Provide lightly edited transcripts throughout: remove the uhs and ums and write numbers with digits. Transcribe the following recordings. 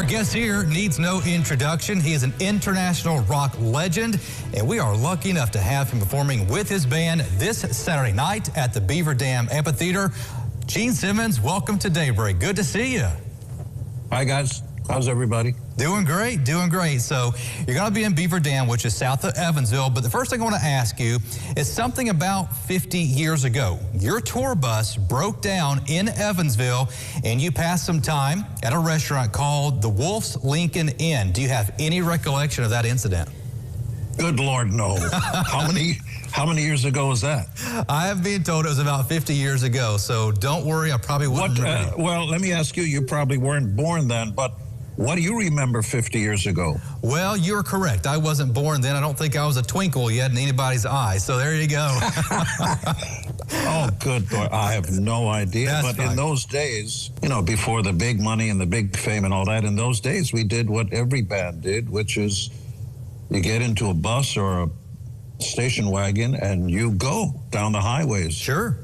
Our guest here needs no introduction. He is an international rock legend, and we are lucky enough to have him performing with his band this Saturday night at the Beaver Dam Amphitheater. Gene Simmons, welcome to Daybreak. Good to see you. Hi, guys. How's everybody? Doing great, doing great. So you're going to be in Beaver Dam, which is south of Evansville. But the first thing I want to ask you is something about 50 years ago. Your tour bus broke down in Evansville, and you passed some time at a restaurant called the Wolf's Lincoln Inn. Do you have any recollection of that incident? Good Lord, no. How many years ago was that? I have been told it was about 50 years ago, so don't worry, I probably wouldn't remember. Well, let me ask you, you probably weren't born then, but what do you remember 50 years ago? Well, you're correct. I wasn't born then. I don't think I was a twinkle yet in anybody's eye, so there you go. Oh, good Lord. I have no idea. That's but fine. In those days, you know, before the big money and the big fame and all that, in those days we did what every band did, which is you get into a bus or a station wagon and you go down the highways. Sure.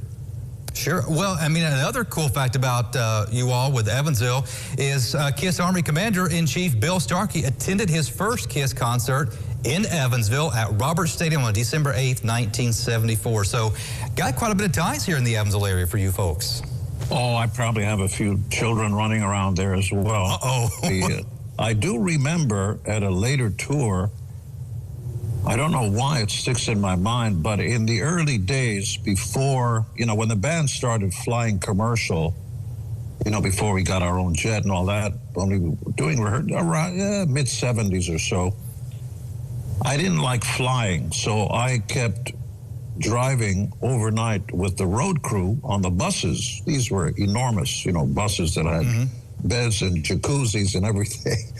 Sure. Well, I mean, another cool fact about you all with Evansville is KISS Army Commander-in-Chief Bill Starkey attended his first KISS concert in Evansville at Roberts Stadium on December 8th, 1974. So got quite a bit of ties here in the Evansville area for you folks. Oh, I probably have a few children running around there as well. Uh-oh. I do remember at a later tour, I don't know why it sticks in my mind, but in the early days before, you know, when the band started flying commercial, you know, before we got our own jet and all that, when we were doing around mid-70s or so, I didn't like flying, so I kept driving overnight with the road crew on the buses. These were enormous, you know, buses that had beds and jacuzzis and everything.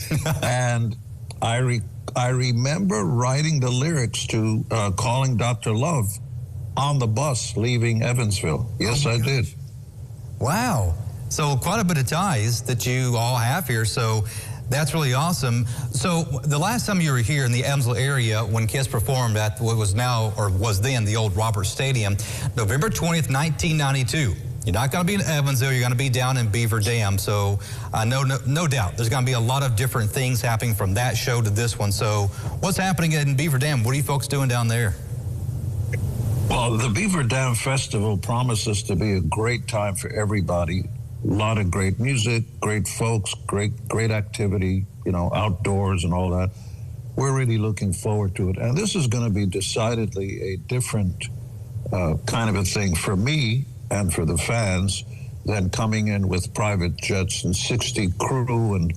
And I remember writing the lyrics to Calling Dr. Love on the bus leaving Evansville. Yes, I did. Wow. So quite a bit of ties that you all have here. So that's really awesome. So the last time you were here in the Evansville area when KISS performed at what was now, or was then, the old Roberts Stadium, November 20th, 1992. You're not going to be in Evansville, you're going to be down in Beaver Dam. So no doubt there's going to be a lot of different things happening from that show to this one. So what's happening in Beaver Dam? What are you folks doing down there? Well, the Beaver Dam Festival promises to be a great time for everybody. A lot of great music, great folks, great activity, you know, outdoors and all that. We're really looking forward to it. And this is going to be decidedly a different kind of a thing for me and for the fans than coming in with private jets and 60 crew and,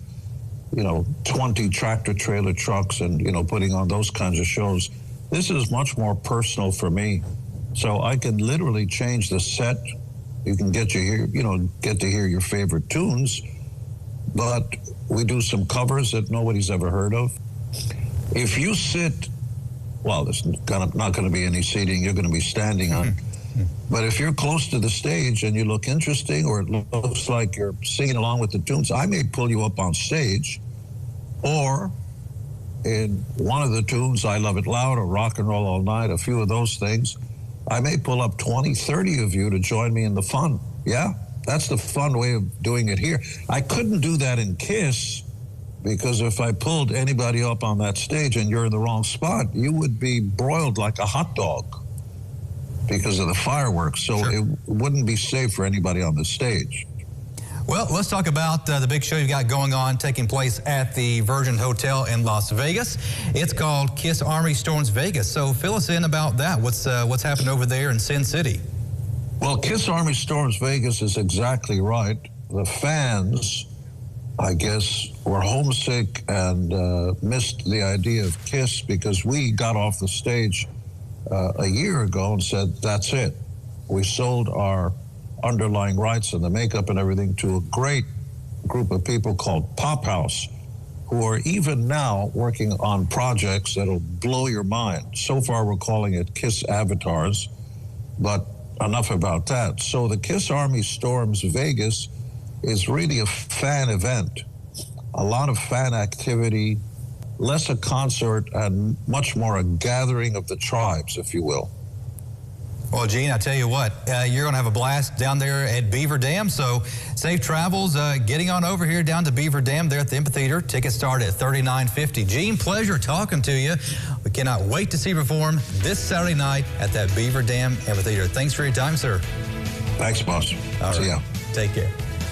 you know, 20 tractor trailer trucks and, you know, putting on those kinds of shows. This is much more personal for me. So I can literally change the set. You can get to hear your favorite tunes, but we do some covers that nobody's ever heard of. If you sit, well, there's not going to be any seating. You're going to be standing on. But if you're close to the stage and you look interesting, or it looks like you're singing along with the tunes, I may pull you up on stage. Or in one of the tunes, I Love It Loud or Rock and Roll All Night, a few of those things, I may pull up 20, 30 of you to join me in the fun. Yeah, that's the fun way of doing it here. I couldn't do that in KISS, because if I pulled anybody up on that stage and you're in the wrong spot, you would be broiled like a hot dog because of the fireworks. So Sure. It wouldn't be safe for anybody on the stage. Well, let's talk about the big show you got going on, taking place at the Virgin Hotel in Las Vegas. It's called KISS Army Storms Vegas. So fill us in about that. What's happened over there in Sin City? Well, KISS Army Storms Vegas is exactly right. The fans, I guess, were homesick and missed the idea of KISS because we got off the stage a year ago and said, that's it. We sold our underlying rights and the makeup and everything to a great group of people called Pop House, who are even now working on projects that'll blow your mind. So far, we're calling it KISS Avatars, but enough about that. So the KISS Army Storms Vegas is really a fan event, a lot of fan activity, less a concert and much more a gathering of the tribes, if you will. Well, Gene, I tell you what, you're going to have a blast down there at Beaver Dam. So safe travels getting on over here down to Beaver Dam there at the amphitheater. Tickets start at $39.50. Gene, pleasure talking to you. We cannot wait to see you perform this Saturday night at that Beaver Dam amphitheater. Thanks for your time, sir. Thanks, boss. All See right. ya. Take care.